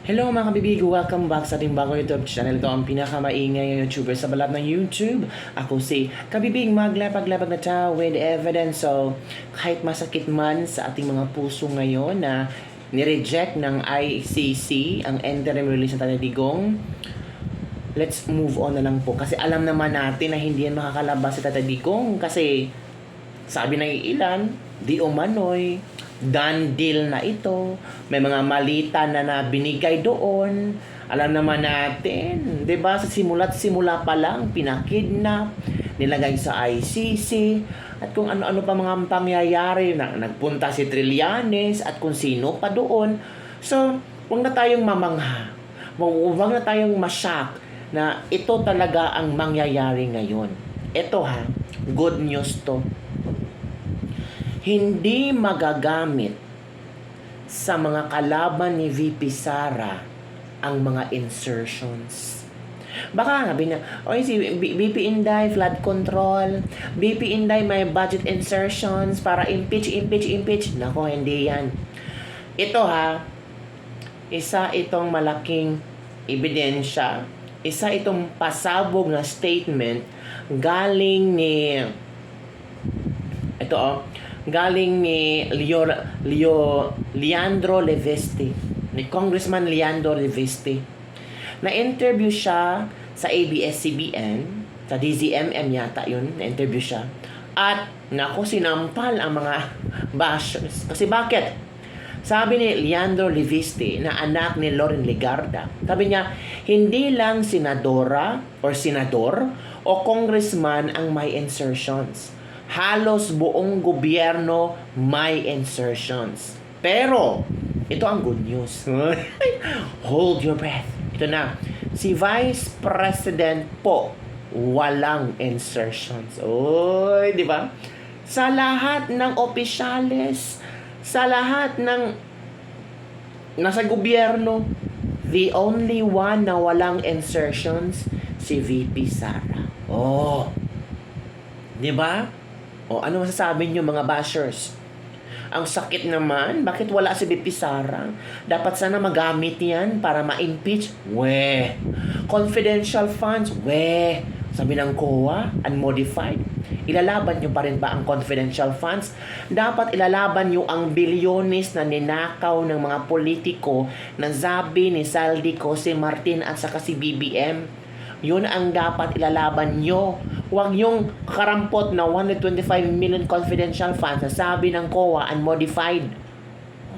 Hello mga kabibig! Welcome back sa ating bagong YouTube channel. Ito ang pinakamaingay na YouTuber sa balat ng YouTube. Ako si Kabibig, maglapag-lapag na ta with evidence. So, kahit masakit man sa ating mga puso ngayon na nireject ng ICC ang interim release ng Tatay Digong, let's move on na lang po. Kasi alam naman natin na hindi yan makakalabas si Tatay Digong. Kasi sabi ng ilan, di umano'y done deal na ito. May mga malita na binigay doon. Alam naman natin, 'di ba? Sa simula pa lang pinakidnap, nilagay sa ICC at kung ano-ano pa mga pangyayari na nagpunta si Trillanes at kung sino pa doon. So, huwag na tayong mamangha. Huwag na tayong mashock na ito talaga ang mangyayari ngayon. Ito good news to. Hindi magagamit sa mga kalaban ni VP Sara ang mga insertions. Baka sabi niya, si VP Inday, flood control, VP Inday may budget insertions para impeach. Nako, hindi yan. Ito isa itong malaking ebidensya, isa itong pasabog na statement galing ni galing ni Leandro Leviste, ni Congressman Leandro Leviste. Na-interview siya sa ABS-CBN, sa DZMM yata yun, na-interview siya. At, sinampal ang mga bashers. Kasi bakit? Sabi ni Leandro Leviste, na anak ni Loren Legarda, sabi niya, hindi lang senadora or senador o congressman ang may insertions. Halos buong gobyerno may insertions. Pero, ito ang good news. Hold your breath. Ito na. Si Vice President po, walang insertions. Oy, di ba? Sa lahat ng opisyales, sa lahat ng nasa gobyerno, the only one na walang insertions, si VP Sara. Oh, di ba? O, ano masasabi niyo mga bashers? Ang sakit naman, bakit wala si VP Sara? Dapat sana magamit yan para ma-impeach. Confidential funds. Sabi ng COA, unmodified. Ilalaban niyo pa rin ba ang confidential funds? Dapat ilalaban niyo ang bilyones na ninakaw ng mga politiko na sabi ni Saldico, si Martin at saka si BBM. Yun ang dapat ilalaban nyo. Huwag yung karampot na 125 million confidential funds na sabi ng COA unmodified.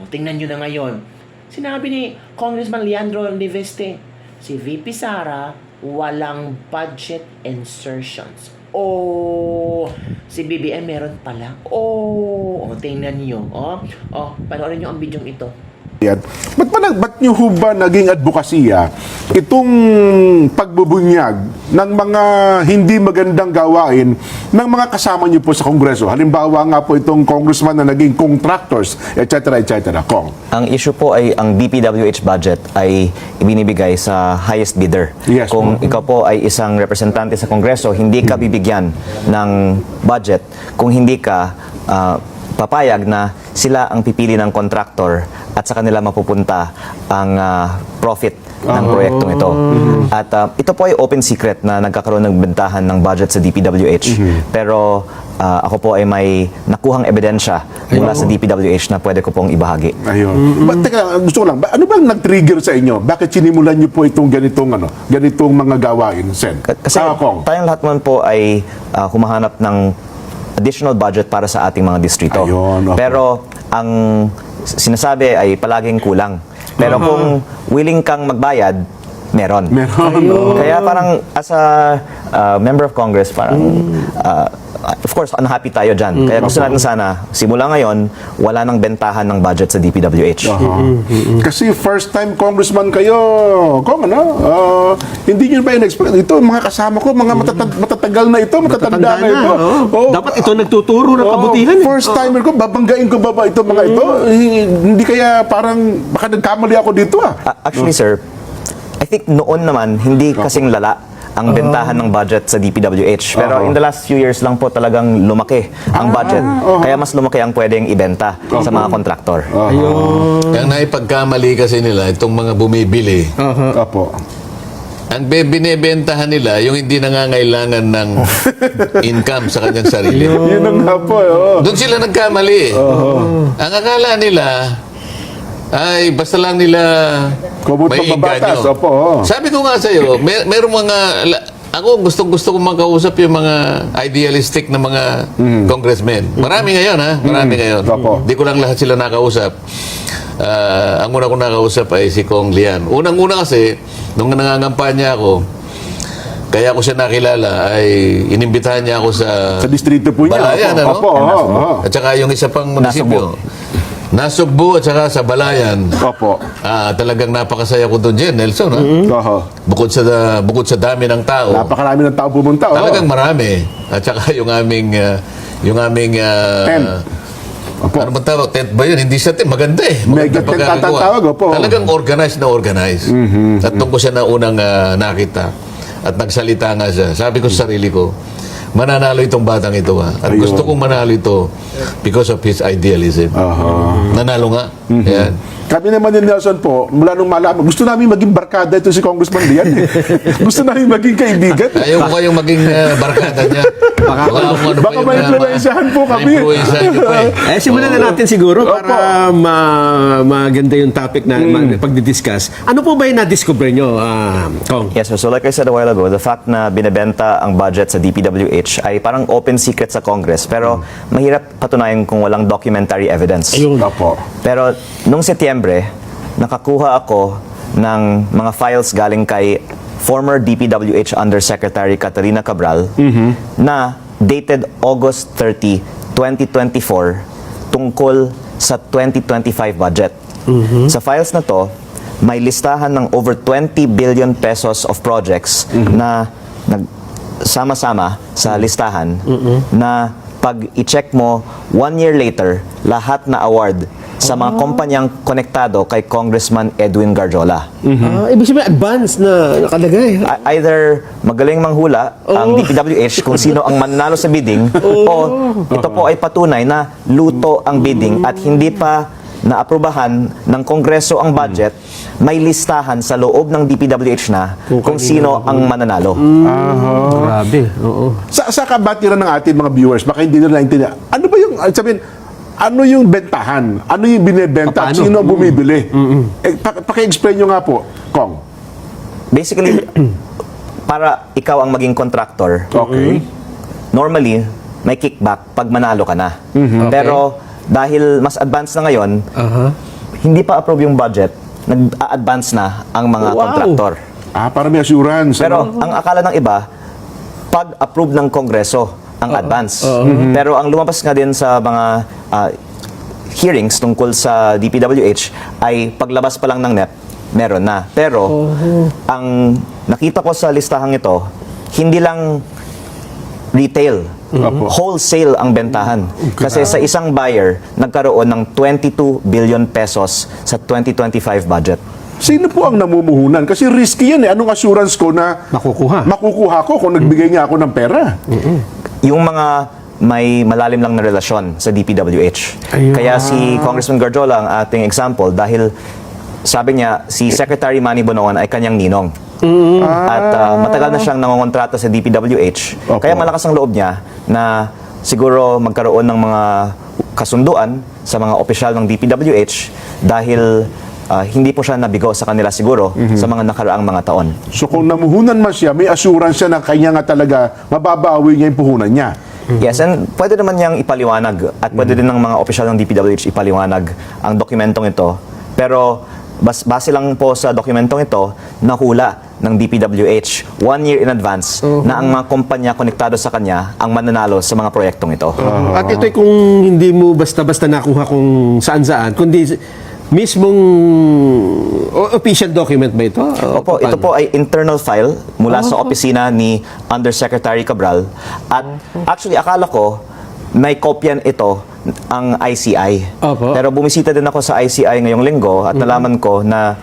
Tingnan nyo na ngayon. Sinabi ni Congressman Leandro Leviste, si VP Sara walang budget insertions. Si BBM meron pala. Tingnan nyo. Panoorin nyo ang video ito. Ba't nyo ho ba naging advokasya itong pagbubunyag ng mga hindi magandang gawain ng mga kasama nyo po sa Kongreso? Halimbawa nga po itong congressman na naging contractors, etc. Kong. Ang issue po ay ang DPWH budget ay ibinibigay sa highest bidder. Yes, Kung ikaw po ay isang representante sa Kongreso, hindi ka bibigyan ng budget kung hindi ka papayag na sila ang pipili ng contractor at sa kanila mapupunta ang profit ng proyektong ito. At ito po ay open secret na nagkakaroon ng bentahan ng budget sa DPWH. Pero ako po ay may nakuhang ebidensya mula sa DPWH na pwede ko pong ibahagi. Ayun. Teka, gusto ko lang, ano bang nag-trigger sa inyo? Bakit sinimulan nyo po itong ganitong mga gawain, Sen? Kasi Kong. tayong lahat man po ay humahanap ng additional budget para sa ating mga distrito. Ayun, okay. Pero ang sinasabi ay palaging kulang. Pero kung willing kang magbayad, meron. Kaya parang as a member of Congress, parang of course, unhappy tayo dyan. Kaya gusto natin sana, simula ngayon, wala nang bentahan ng budget sa DPWH. Kasi first time congressman kayo, Kong, hindi nyo ba in-expect? Ito, mga kasama ko, mga matatagal na ito, matatanda na ito. Dapat ito nagtuturo ng kabutihan. First timer ko, babanggain ko ba ito mga ito? Hindi kaya parang, baka nagkamali ako dito Actually, sir, I think noon naman, hindi kasing lala ang bentahan ng budget sa DPWH. Pero in the last few years lang po talagang lumaki ang budget. Kaya mas lumaki ang pwedeng ibenta sa mga kontraktor. Kaya naipagkamali kasi nila itong mga bumibili. Opo. Ang binibentahan nila, yung hindi nangangailangan ng income sa kanyang sarili. Yun ang nga po. Doon sila nagkamali. Ang akala nila, ay basta lang nila Kumot may pagbabatas. inganyo. Opo. Sabi ko nga sa'yo, merong mga... Ako gusto ko makausap yung mga idealistic na mga congressmen. Marami ngayon, ha? Marami ngayon. Opo. Di ko lang lahat sila nakausap. Ang una ko nakausap ay si Kong Lian. Unang-una kasi, nung nangangampanya ako, kaya ko siya nakilala, ay inimbitahan niya ako sa Distrito po niya. Balayan, ano? Opo. At saka yung isa pang munisipyo. Nasugbu at saka sa Balayan. Opo. Talagang napakasaya ko doon, Jen, Nelson. Ha? Oho. Bukod sa dami ng tao, Napakarami ng tao pumunta. talagang marami. At saka yung aming Tent. Opo. ano bang tawag? Tent ba yun? Hindi siya tent. Maganda eh. Mega tent pagkakagawa. tatawag, opo. Talagang organized na organized. At doon ko siya na unang nakita. At nagsalita nga siya. Sabi ko sa sarili ko, mananalo itong batang ito. Ha? At Ayun. gusto kong manalo ito because of his idealism. Nanalo nga. Yan. Kami naman ni Nelson po, mula nung malaman, gusto namin maging barkada ito si Congressman Lian. Gusto namin maging kaibigan. Ayaw ko kayong maging barkada niya. Baka ma-influensyahan po kami. Ma-influensyahan niyo po eh. Simulan na natin siguro para maganda yung topic na pagdidiscuss. Ano po ba yung na-discover nyo, Kong? Yes, sir. So like I said a while ago, the fact na binebenta ang budget sa DPWH ay parang open secret sa Congress. Pero mahirap patunayan kung walang documentary evidence. Opo. Pero nung Setyembre, nakakuha ako ng mga files galing kay former DPWH Undersecretary Catalina Cabral na dated August 30, 2024 tungkol sa 2025 budget. Sa files na to, may listahan ng over 20 billion pesos of projects na sama-sama sa listahan na pag i-check mo 1 year later, lahat na award sa mga kumpanyang konektado kay Congressman Edwin Garjola. Ibig sabihin, advance na nakalagay. Either magaling manghula ang DPWH kung sino ang mananalo sa bidding o ito po ay patunay na luto ang bidding at hindi pa naaprubahan ng Kongreso ang budget, may listahan sa loob ng DPWH na kung sino ang mananalo. Grabe, oo. Sa kabatiran ng ating mga viewers, baka hindi nila naintindihan. Ano ba yung, sabihin, ano yung bentahan? Ano yung binibenta? At Paano? sino ang bumibili? Paki-explain nyo nga po, Kong. Basically, para ikaw ang maging contractor, Okay. normally, may kickback pag manalo ka na. Pero dahil mas advanced na ngayon, hindi pa approve yung budget, nag-a-advance na ang mga contractor. Para may assurance. Pero ang akala ng iba, pag-approve ng Kongreso ang advance. Pero ang lumabas nga din sa mga hearings tungkol sa DPWH ay paglabas pa lang ng NEP, meron na. Pero ang nakita ko sa listahang ito, hindi lang retail, wholesale ang bentahan. Kasi sa isang buyer, nagkaroon ng 22 billion pesos sa 2025 budget. Sino po ang namumuhunan? Kasi risky yan eh. Anong assurance ko na makukuha ko kung nagbigay nga ako ng pera? Yung mga may malalim lang na relasyon sa DPWH. Ayun. Kaya si Congressman Garjola ang ating example dahil sabi niya, si Secretary Manny Bonoan ay kanyang ninong. At matagal na siyang nangongontrata sa DPWH. Opo. Kaya malakas ang loob niya na siguro magkaroon ng mga kasunduan sa mga opisyal ng DPWH dahil hindi po siya nabigo sa kanila siguro sa mga nakaraang mga taon. So kung namuhunan man siya, may assurance siya na kanya nga talaga mababawi niya yung puhunan niya. Yes, and pwede naman niyang ipaliwanag at pwede din ng mga opisyal ng DPWH ipaliwanag ang dokumentong ito. Pero base lang po sa dokumentong ito, nahula ng DPWH 1 year in advance na ang mga kumpanya konektado sa kanya ang mananalo sa mga proyektong ito. At ito'y kung hindi mo basta-basta nakuha kung saan-saan, kundi mismong official document ba ito? Opo, ito po ay internal file mula sa opisina ni Undersecretary Cabral. At actually, akala ko may kopyan ito ang ICI. Opo. Pero bumisita din ako sa ICI ngayong linggo at nalaman ko na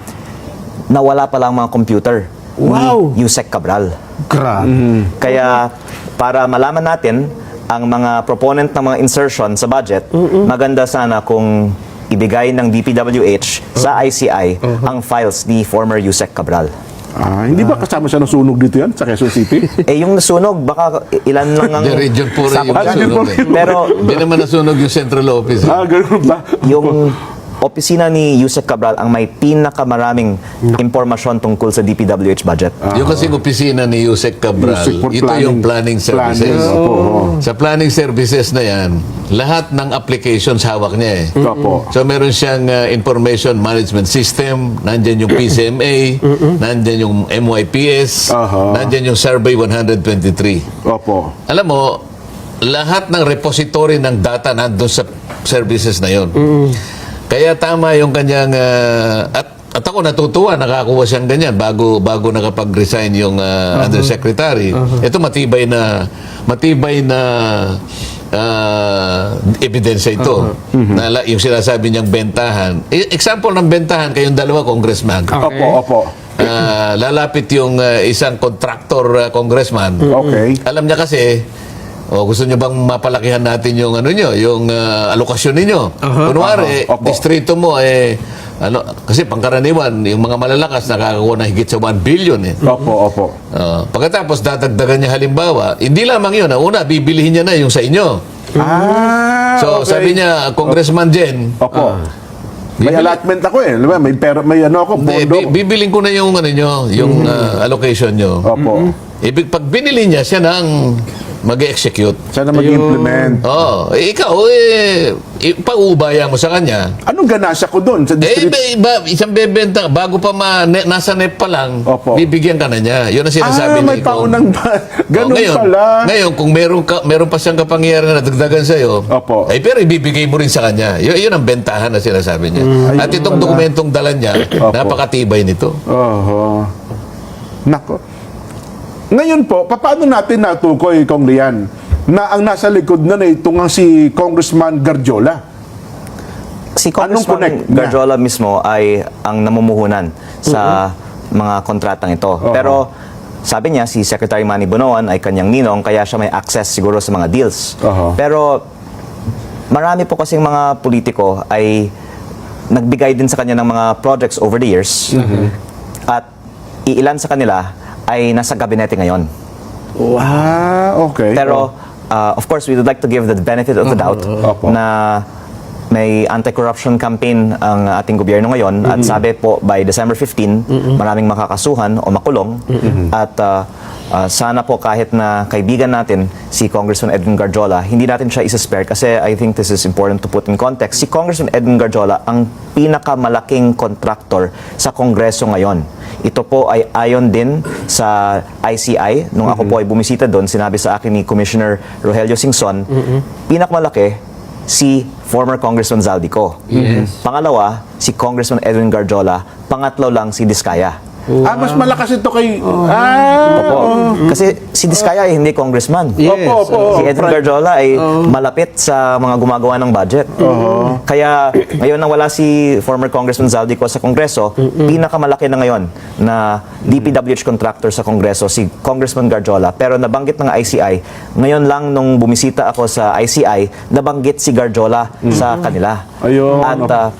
nawala pala ang mga computer Wow! ni Yusek Cabral. Grabe. Kaya para malaman natin ang mga proponent ng mga insertion sa budget, maganda sana kung ibigay ng DPWH sa ICI ang files ni former Yusek Cabral. Hindi ba kasama siya ng sunog dito yan sa Quezon City? Yung nasunog, baka ilan lang ang... The region puro yung sakop niya. nasunog eh. Pero Hindi naman nasunog yung central office. Ganun ba? yung opisina ni Yusek Cabral ang may pinakamaraming impormasyon tungkol sa DPWH budget. Yung kasing opisina ni Yusek Cabral, Yusek for ito yung planning services. Opo. Sa planning services na yan, lahat ng applications hawak niya eh. Opo. So meron siyang information management system, nandyan yung PCMA, nandyan yung MYPS, Aha. nandyan yung Survey 123. Opo. Alam mo, lahat ng repository ng data nandun sa services na yon. Kaya tama yung kanyang at ako natutuwa nakakuha siyang ganyan bago nakapag-resign yung undersecretary. Ito matibay na ebidensya ito. Yung sinasabi niyang bentahan. Example ng bentahan kayong dalawa congressman. Opo. Lalapit yung isang contractor congressman. Okay. Alam niya kasi, gusto niyo bang mapalakihan natin yung yung alokasyon ninyo? Kunwari, Opo. distrito mo kasi pangkaraniwan, yung mga malalakas nakakakuha na higit sa 1 billion eh. Opo. Pagkatapos dadagdagan niya halimbawa, hindi lamang yun, una bibilihin niya na yung sa inyo. So okay. sabi niya, Congressman Jen, Opo. May allotment ako eh. Diba? May pera, may ako, pondo. bibiling ko na yung yung allocation nyo. Opo. Pag binili niya, siya nang mag-execute. Sana mag-implement. Ikaw, pauubaya mo sa kanya. Anong ganasya ko doon sa district? Isang bebenta, bago pa nasa NEP pa lang, Opo. bibigyan ka na niya. Yun ang sinasabi may ni Ikaw. paunang ganun ngayon, pala. Ngayon, kung meron pa siyang kapangyarihan na dagdagan sa'yo, Opo. pero ibibigay mo rin sa kanya. Yun ang bentahan na sinasabi niya. At itong dokumentong dala niya, Opo. napakatibay nito. Nako. Ngayon po, paano natin natukoy, Kong Lian, na ang nasa likod na ito nga si Congressman Garjola? Si Anong Congressman connect niya? Garjola mismo ay ang namumuhunan sa mga kontratang ito. Pero sabi niya, si Secretary Manny Bonoan ay kanyang ninong, kaya siya may access siguro sa mga deals. Pero marami po kasing mga politiko ay nagbigay din sa kanya ng mga projects over the years. At iilan sa kanila ay nasa gabinete ngayon. Okay. Pero, of course, we would like to give the benefit of the doubt Opo. na may anti-corruption campaign ang ating gobyerno ngayon at sabi po by December 15, maraming makakasuhan o makulong at sana po kahit na kaibigan natin si Congressman Edwin Garjola, hindi natin siya isa-spare kasi I think this is important to put in context. Si Congressman Edwin Garjola ang pinakamalaking contractor sa Kongreso ngayon. Ito po ay ayon din sa ICI. Nung ako po ay bumisita doon, sinabi sa akin ni Commissioner Rogelio Singson, pinakamalaki si former Congressman Zaldico. Pangalawa, si Congressman Edwin Garjola. Pangatlo lang si Diskaya. mas malakas ito kay... Kasi si Diskaya ay hindi congressman. Yes. Si Edwin Garjola ay malapit sa mga gumagawa ng budget. Kaya ngayon nang wala si former Congressman Zaldico sa Kongreso, pinakamalaki na ngayon na DPWH contractor sa Kongreso si Congressman Garjola. Pero nabanggit ng ICI, ngayon lang nung bumisita ako sa ICI, nabanggit si Garjola sa kanila. Ayun. At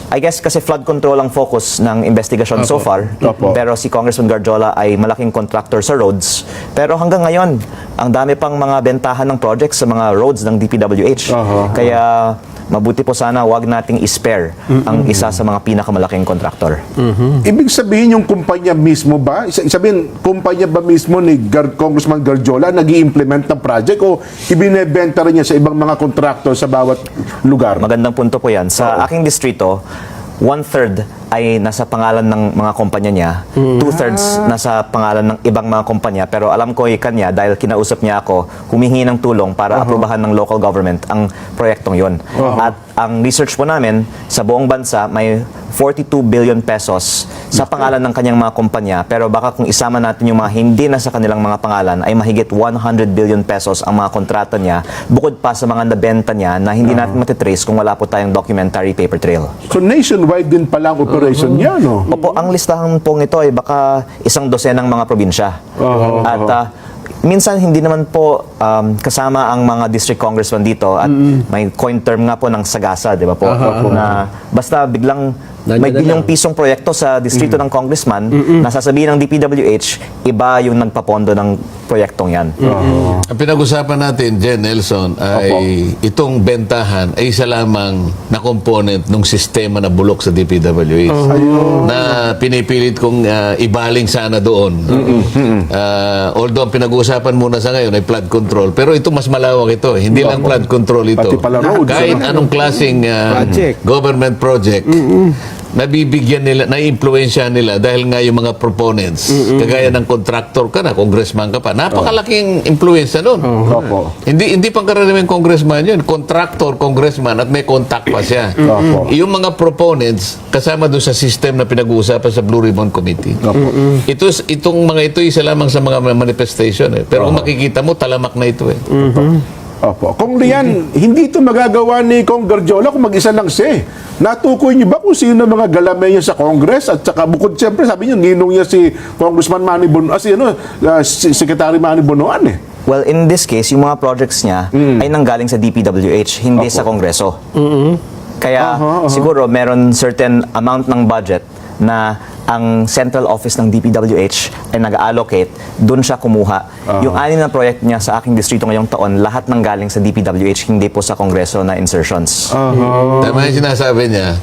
I guess kasi flood control ang focus ng investigasyon so far. Pero si Congressman Garjola ay malaking contractor sa roads. Pero hanggang ngayon, ang dami pang mga bentahan ng projects sa mga roads ng DPWH. Kaya mabuti po sana wag nating i-spare ang isa sa mga pinakamalaking contractor. Ibig sabihin yung kumpanya mismo ba? Sabihin, kumpanya ba mismo ni Congressman Garjola nag-i-implement ng project o ibinebenta rin niya sa ibang mga contractor sa bawat lugar? Magandang punto po yan. Sa aking distrito, 1/3 ay nasa pangalan ng mga kumpanya niya, 2/3 nasa pangalan ng ibang mga kumpanya. Pero alam ko kanya dahil kinausap niya ako, humihingi ng tulong para aprubahan ng local government ang proyektong yon. At ang research po namin, sa buong bansa may 42 billion pesos sa pangalan ng kanyang mga kumpanya. Pero baka kung isama natin yung mga hindi na sa kanilang mga pangalan, ay mahigit 100 billion pesos ang mga kontrata niya, bukod pa sa mga nabenta niya na hindi natin matitrace kung wala po tayong documentary paper trail. So nationwide din pala ang operation operation niya, no? Opo, ang listahan pong ito ay baka 100 mga probinsya. At minsan hindi naman po kasama ang mga district congressman dito at may coin term nga po ng sagasa, di ba po? Na basta biglang may bilyong pisong proyekto sa distrito ng congressman na sasabihin ng DPWH, iba yung nagpapondo ng proyektong yan. Ang pinag-usapan natin, Jen Nelson, ay itong bentahan ay isa lamang na component ng sistema na bulok sa DPWH na pinipilit kong ibaling sana doon. Although ang pinag-uusapan muna sa ngayon ay flood control, pero ito mas malawak ito. Hindi lang flood control ito. Pati pala roads, Kahit anong klaseng Project. government project, nabibigyan nila, na-impluensya nila dahil nga yung mga proponents, kagaya ng contractor ka na, congressman ka pa, napakalaking impluensya nun. Opo. Hindi pang karaniwang congressman yun. Contractor, congressman, at may contact pa siya. Opo. Yung mga proponents, kasama doon sa system na pinag-uusapan sa Blue Ribbon Committee. Itong mga ito, isa lamang sa mga manifestation. Pero kung makikita mo, talamak na ito. Opo. Kung Lian, hindi ito magagawa ni Kong Garjola kung mag-isa lang siya. Natukoy niyo ba kung sino mga galamay niya sa Congress? At saka bukod, siyempre, sabi niyo, ninong niya si Congressman Manny Bonoan, si Secretary Manny Bonoan eh. Well, in this case, yung mga projects niya ay nanggaling sa DPWH, hindi sa Kongreso. Kaya siguro meron certain amount ng budget na ang central office ng DPWH ay nag-allocate, doon siya kumuha. Yung 6 na project niya sa aking distrito ngayong taon, lahat nang galing sa DPWH, hindi po sa Kongreso na insertions. Tama yung sinasabi niya.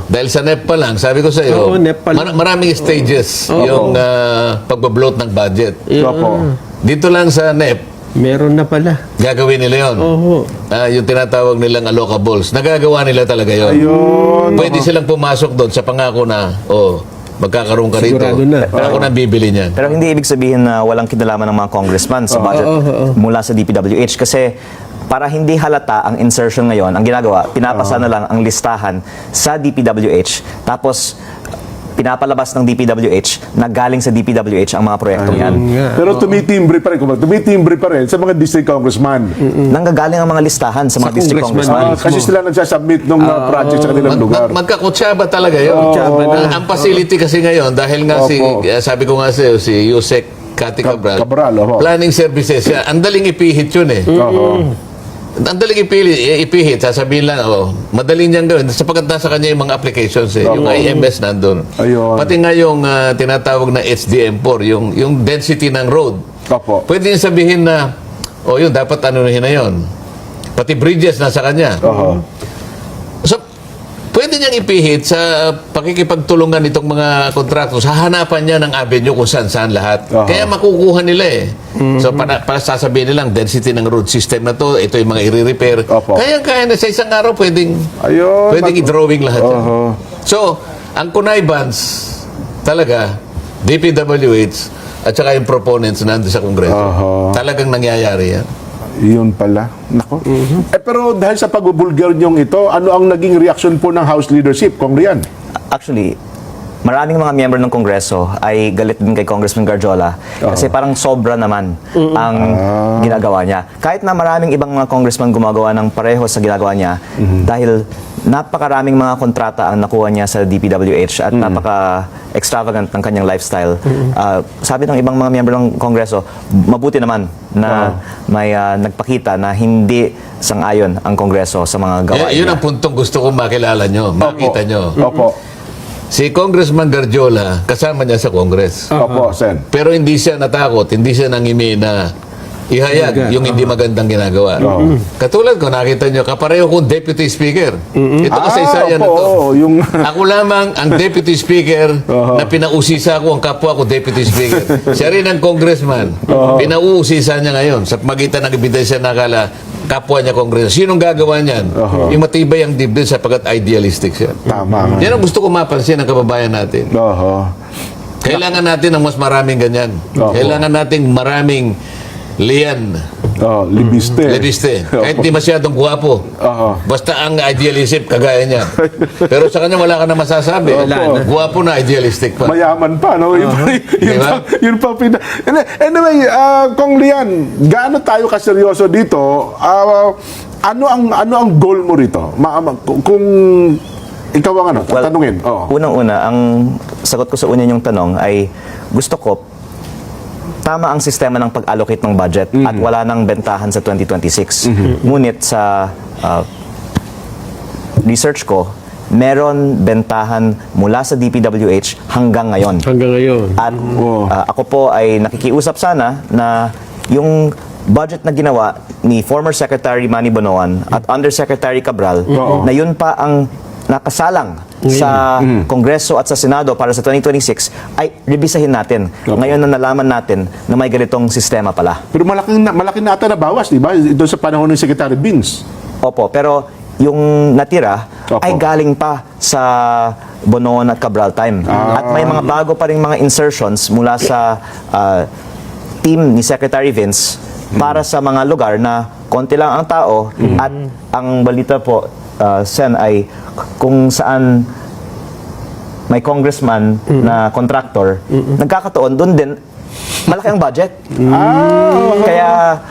Dahil sa NEP pa lang, sabi ko sa iyo, Oo, NEP pa lang. maraming stages yung pagbabloat ng budget. Opo. Dito lang sa NEP, Meron na pala. gagawin nila yon. Yung tinatawag nilang allocables, nagagawa nila talaga yon. Ayun. Pwede silang pumasok doon sa pangako na, magkakaroon ka rito. Sigurado na. Ako na bibili niyan. Pero hindi ibig sabihin na walang kinalaman ng mga congressman sa budget mula sa DPWH kasi para hindi halata ang insertion ngayon, ang ginagawa, pinapasa na lang ang listahan sa DPWH tapos pinapalabas ng DPWH na galing sa DPWH ang mga proyektong yan. Pero tumitimbre pa rin, tumitimbre pa rin sa mga district congressman. Nanggagaling ang mga listahan sa mga Sa district congressman. congressman. Kasi sila nagsasubmit ng project sa kanilang lugar. Magkakutsaba talaga yun. Ang facility kasi ngayon, dahil nga sabi ko nga sa'yo, si Yusek Cathy Cabral, Cabral, planning services, ang daling ipihit yun eh. Ang daling ipihit, sasabihin lang, madaling niyang gawin sapagkat nasa kanya yung mga applications yung IMS nandun. Ayun. Pati nga yung tinatawag na HDM4, yung density ng road. Opo. Pwede niya sabihin na, yun, dapat anuhin na yun. Pati bridges nasa kanya. So, pwede niyang ipihit sa pakikipagtulungan itong mga contractors. Hahanapan niya ng avenue kung saan-saan lahat. Kaya makukuha nila eh. So, para sasabihin nilang density ng road system na to, ito yung mga i-repair. Kaya na sa isang araw pwedeng i-drawing lahat yan. So, ang connivance talaga, DPWH at saka yung proponents nandun sa Kongreso. Talagang nangyayari yan. Yun pala. Nako. Pero dahil sa pagbubulgar niyong ito, ano ang naging reaction po ng House leadership, Kong Rian? Actually, maraming mga miyembro ng Kongreso ay galit din kay Congressman Garjola kasi parang sobra naman ang ginagawa niya. Kahit na maraming ibang mga congressman gumagawa ng pareho sa ginagawa niya dahil napakaraming mga kontrata ang nakuha niya sa DPWH at napaka-extravagant ng kanyang lifestyle. Sabi ng ibang mga miyembro ng Kongreso, mabuti naman na may nagpakita na hindi sang-ayon ang Kongreso sa mga gawain Yun niya. ang puntong gusto kong makilala nyo, makita nyo. Opo. Si Congressman Garjola, kasama niya sa Congress. Opo, Sen. Pero hindi siya natakot, hindi siya nangimi na ihayag yung hindi magandang ginagawa. Katulad ko, nakita nyo, kapareho kong Deputy Speaker. Ito kasaysayan na to. Ako lamang ang Deputy Speaker na pinausisa ko ang kapwa ko Deputy Speaker. Siya rin ang Congressman. Pinauusisa niya ngayon sa magitan ng ebidensya na akala kapwa niya Congressman. Sinong gagawa niyan? Yung matibay ang dibdib sapagkat idealistic siya. Tama. Yan ang gusto ko mapansin ng kababayan natin. Kailangan natin ng mas maraming ganyan. Kailangan nating maraming Lian. Libiste. Kahit di masyadong guwapo. Basta ang idealistic, kagaya niya. Pero sa kanya wala ka na masasabi. Guwapo na, idealistic pa. Mayaman pa, no? Yun pa Anyway, Kong Lian, gaano tayo kaseryoso dito? Ano ang goal mo rito? Kung ikaw ang tatanungin. Oo. Unang-una, ang sagot ko sa una yung tanong ay gusto ko tama ang sistema ng pag-allocate ng budget at wala nang bentahan sa 2026. Ngunit sa research ko, meron bentahan mula sa DPWH hanggang ngayon. Hanggang ngayon. At ako po ay nakikiusap sana na yung budget na ginawa ni former Secretary Manny Bonoan at Undersecretary Cabral na yun pa ang nakasalang sa Kongreso at sa Senado para sa 2026 ay rebisahin natin. Ngayon na nalaman natin na may ganitong sistema pala. Pero malaki na ata na bawas, di ba? Ito sa panahon ng Secretary Beans. Opo, pero yung natira Opo. ay galing pa sa Bonoan at Cabral time. At may mga bago pa ring mga insertions mula sa team ni Secretary Vince para sa mga lugar na konti lang ang tao at ang balita po, Sen, ay kung saan may congressman na contractor, nagkakataon, doon din malaki ang budget. Kaya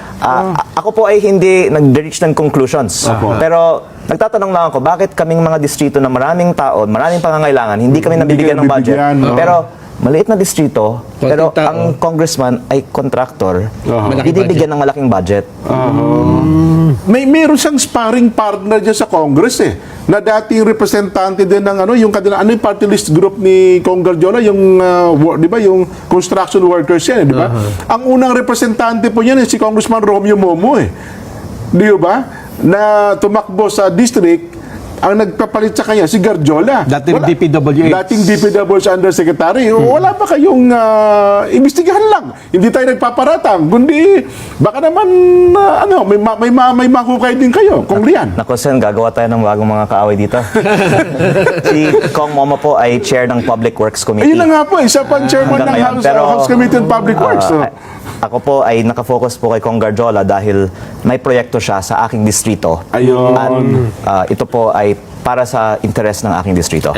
ako po ay hindi nag-reach ng conclusions. Pero nagtatanong lang ako, bakit kaming mga distrito na maraming tao, maraming pangangailangan, hindi kami nabibigyan ng budget. Pero maliit na distrito, pero tao. ang congressman ay contractor, Malaking binibigyan ng malaking budget. Meron siyang sparring partner dyan sa Congress na dating representante din ng yung kanila, yung party list group ni Kong Garjola, yung, di ba, yung construction workers yan, di ba? Ang unang representante po yan si Congressman Romeo Momo Di ba? Na tumakbo sa district, ang nagpapalit sa kanya, si Garjola. Dating DPWH. Dating DPWH Undersecretary. Wala ba kayong imbestigahan lang? Hindi tayo nagpaparatang. Kundi, baka naman, may mahukay din kayo, Kong Lian. Nako, Sen, gagawa tayo ng bagong mga kaaway dito. Si Kong Momo po ay chair ng Public Works Committee. Ayun na nga po, isa pang chairman ng Hanggang ngayon. House Committee on Public Works. Ako po ay nakafocus po kay Kong Garjola dahil may proyekto siya sa aking distrito. Ayun. At ito po ay para sa interes ng aking distrito.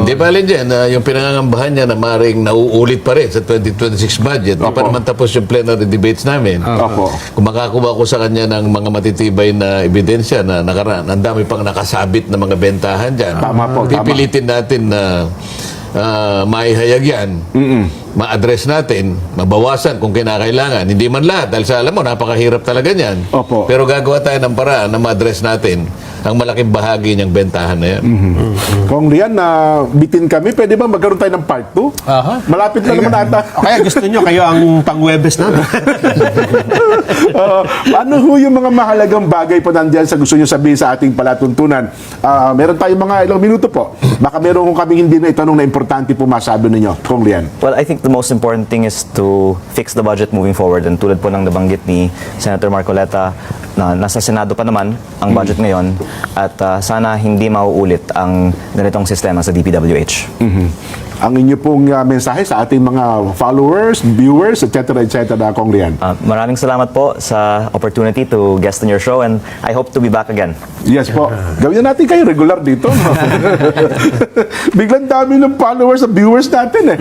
Di ba alin dyan, yung pinangangambahan niya na maring nauulit pa rin sa 2026 budget, di pa naman tapos yung plenary debates namin. Opo. Kung makakuha ko sa kanya ng mga matitibay na ebidensya na nakaraan, ang dami pang nakasabit na mga bentahan dyan. Tama po, tama. Pipilitin natin na maihayag yan, ma-address natin, mabawasan kung kinakailangan. Hindi man lahat, dahil sa alam mo, napakahirap talaga niyan. Opo. Pero gagawa tayo ng paraan na ma-address natin ang malaking bahagi niyang bentahan na yan. Kong Lian, bitin kami. Pwede ba magkaroon tayo ng part 2? Malapit na naman ata. Kaya gusto nyo, kayo ang pang-Webes namin. Ano ho yung mga mahalagang bagay po nandiyan sa gusto nyo sabihin sa ating palatuntunan? Meron tayong mga ilang minuto po. Baka meron kong kaming hindi na itanong na importante po masabi ninyo, Kong Lian. Well, I think the most important thing is to fix the budget moving forward. And tulad po ng nabanggit ni Senator Marcoleta, na nasa Senado pa naman ang budget ngayon at sana hindi mauulit ang ganitong sistema sa DPWH. Ang inyo pong mensahe sa ating mga followers, viewers, etc. Kong Lian. Maraming salamat po sa opportunity to guest on your show and I hope to be back again. Yes po. Gawin natin kayo regular dito. No? Biglang dami ng followers at viewers natin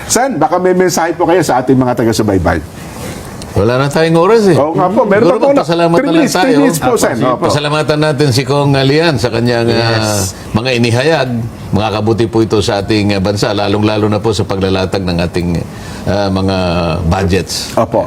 Sen, baka may mensahe po kayo sa ating mga taga-subaybay. Wala na tayong oras Oo nga po. Meron Siguro pa po na. magpasalamat na lang 3 tayo. minutes po, Sen. Opo. Pasalamatan natin si Kong Lian sa kanyang mga inihayag. Makakabuti po ito sa ating bansa, lalong-lalo na po sa paglalatag ng ating mga budgets. Opo.